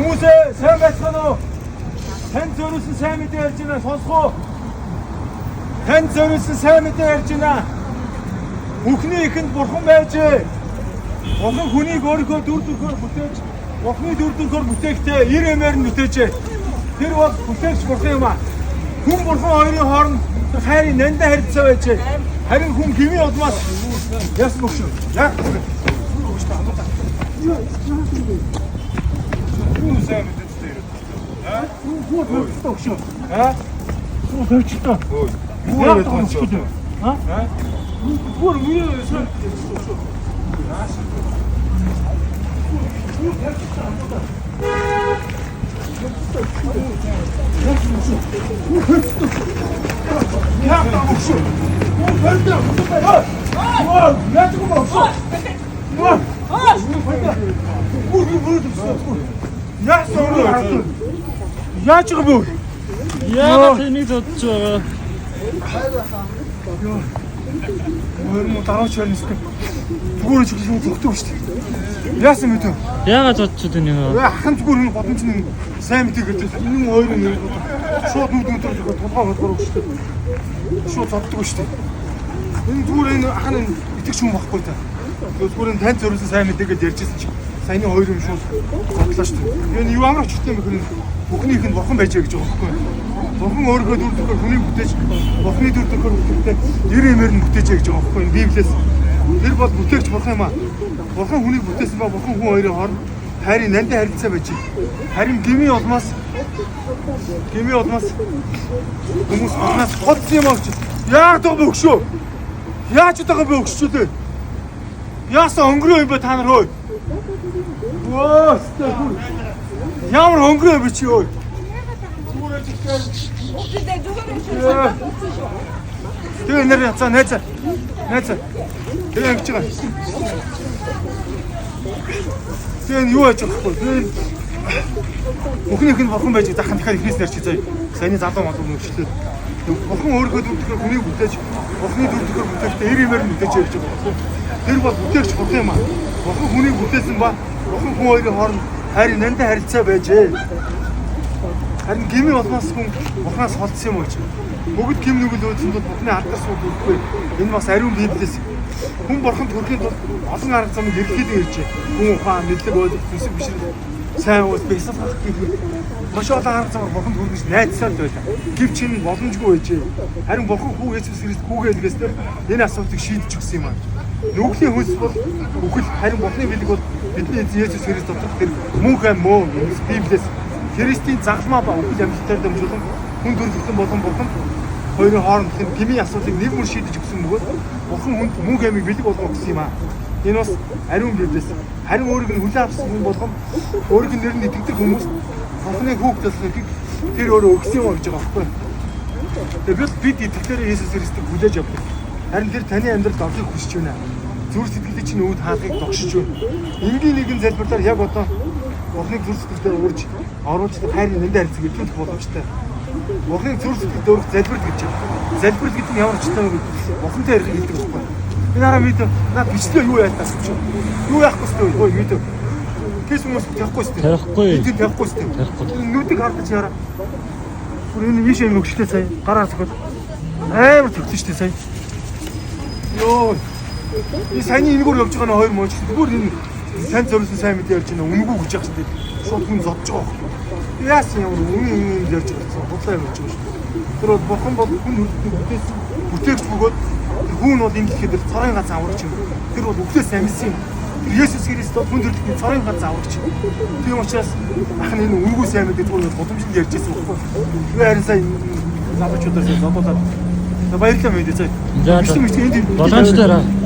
Хүмүүсээ сайн байцгаана уу? Танд зориулсан сайн мэдээ ярьж байна. Сонсох уу? Танд зориулсан сайн мэдээ ярьж байна. Бүхний ихэнд бурхан байжээ. Бурхан хүнийг өөрийнхөө дүр төрхөөр бүтээж, бурхны дүр төрхөөр бүтээхдээ ир эмээр нь бүтээжээ. Тэр бол бүтээгч бурхан юм аа. Хүн бурхан хоёрын хооронд хайрын нандаа харилцаа байжээ. Харин хүн гмийн удмаас яс бөгшөө. Яг Юу сайн мэдээтэй. Юу бөгшөө. Юу бөгчтөө. Юу бөгчтөө. Бүр мөрөө сайн. Яаж ч юм. Яагаад тэнийг бодож байгаа? Мөрмө дараач байна шүү. Зүгээр ч юм зүгтөө шүү дээ. Яасан мэт вэ? Яагаад бодчиход байна юм? Ахын зүгээр энэ бодомч нь сайн мэдээ гэдэг. Энэ хоёр нь шууд нүд өдөр тулгаа бодгоо шүү дээ. Шууд зоддгоо шүү дээ. Энэ зүгээр энэ ахын итгэж юм баггүй та. Зүгээр энэ танд зориулсан сайн мэдээ гэж ярьжсэн чи саяны хоёр юм шууд бодлоо шүү дээ. Энэ юу амарч чигтэй юм бэ? Бүхний ихэнд бурхан байж гэж байгаа байхгүй юу? Бурхан өөрийнхөө дүр төрхөөр хүнийг бүтээж, бурхны дүр төрхөөр бүтээхдээ ир эмээр нь бүтээж гэж байгаа байхгүй юу? Библиэс тэр бол бүтээгч бурхан юм аа. Бурхан хүнийг бүтээсэн ба бурхан хүн хоёрын хооронд хайрын нандин харилцаа байж. Харин гмийн улмаас хүмүүс бурханаас голцсон юм аа гэж. Яагаад байгаа бөгшөө? Яаж байгаа бэ өгшчүүлээ? Яасан өнгөрөө юм бэ та нар хөөе? Оо, ямар өнгөрөө би чи өө. Тэгээ нэр яцаа найзаа. Тэгээ ингэж байгаа. Тэгээ юу яаж байгаа вэ? Бүхнийх нь бурхан байж захын дахиад ихнээс нэрч заяа. Саяны залуу малуу мөрчлөө. Бурхан өөрийнхөө дүр төрхөөр хүнийг бүтээж, бурхны дүр төрхөөр бүтээхдээ ир эмээр нь бүтээж явж байгаа. Тэр бол бүтээгч бурхан юм аа. Бурхан хүнийг бүтээсэн ба бурхан хүн хоёрын хооронд хайрын нандин харилцаа байжээ. Харин гмийн улмаас хүн бурханаас холдсон юм уу гэж. Бүгд гим нүгэл өөдсөн бол бурхны алдар сууд үрдэхгүй. Энэ бас ариун библиэс хүн бурханд хүрэхэд бол олон арга замыг эргэлхийлэн иржээ. Хүн ухаан, мэдлэг, ойлголт, зүсэг бишрэл, сайн уус, бясалгах гэх мэт маш олон арга замаар бурханд хүрэхж найдсаад байлаа. Гэв чинь боломжгүй байжээ. Харин бурхан хүү Есүс Христ хүүгээ илгээснээр энэ асуудлыг шийдэж өгсөн юм аа. Нүглийн хүнс бол үхэл, харин бурхны бэлэг бол бидний эзэн Есүс Христ доторх тэр мөнх ам мөн библиэс Христийн загламаа ба үхэл амьтдаар дамжуулан хүн төрөлхтөн болон бурхан хоёрын хооронд тэр гмийн асуудлыг нэг мөр шийдэж өгсөн бөгөөд бурхан хүнд мөнх амийг бэлэг болгох гэсэн юм аа. Энэ бас ариун библиэс. Харин өөрийг нь хүлээн авсан хүн болгон өөрийг нь нэр нь итгэдэг хүмүүс бурханы хүүхд талхыг тэр өөрөө өгсөн юм гэж байгаа байхгүй. Тэгээд бид итгэхээр Есүс Христийг хүлээж авдаг. Харин тэр таны амьдралд орлыг хүсэж байна. Зүрх сэтгэлд чинь үүд хаалгыг догшиж байна. Энгийн нэгэн залбирлаар яг одоо бурхныг зүрх сэтгэлдээ урьж оруулж хайрын нандин харилцааг илрүүлэх боломжтой. Бурхныг зүрх сэтгэлд өөрөх залбирт гэж байна. Залбирт гэдэг нь ямар ч юм бэ? Бурхантай ярих гэдэг байхгүй. Энэ хараа мэдээ наад бичлээ юу яатаас гэж. Юу яах гэстэй вэ? Мэдээ. Кэс хүмүүс явахгүй сте. Тавихгүй. Бид явахгүй сте. Нүдийг хардаж яараа. Бүр энэ ийшээ нөгчлээ сая. Гараа зөвхөн амар төгсөн штэ сая. Йоо. И саяны энэгээр явж байгаа нь хоёр мөн ч бүр энэ танд зориулсан сайн мэдээ ярьж байна. Үнэгүй гэж яах чинь шууд хүн зодж байгаа байхгүй. Яасан ямар үнэн ярьж байгаа. Худлаа ярьж байгаа шүү. Тэр бол бурхан бол хүн бүтээгч бөгөөд хүн бол энэ дэлхийд цорын ганц аврагч юм. Тэр бол өглөөс амьсан юм. Есүс Христ бол хүн төрөлхтний цорын ганц аврагч. Тийм учраас ахын энэ үнэгүй сайн мэдээ зүгээр боломжтой ярьж байсан байхгүй. Тэгээ харин сайн залуучуудаас зодуулаад баярлалаа мэдээ цаа. За. Боломжтой.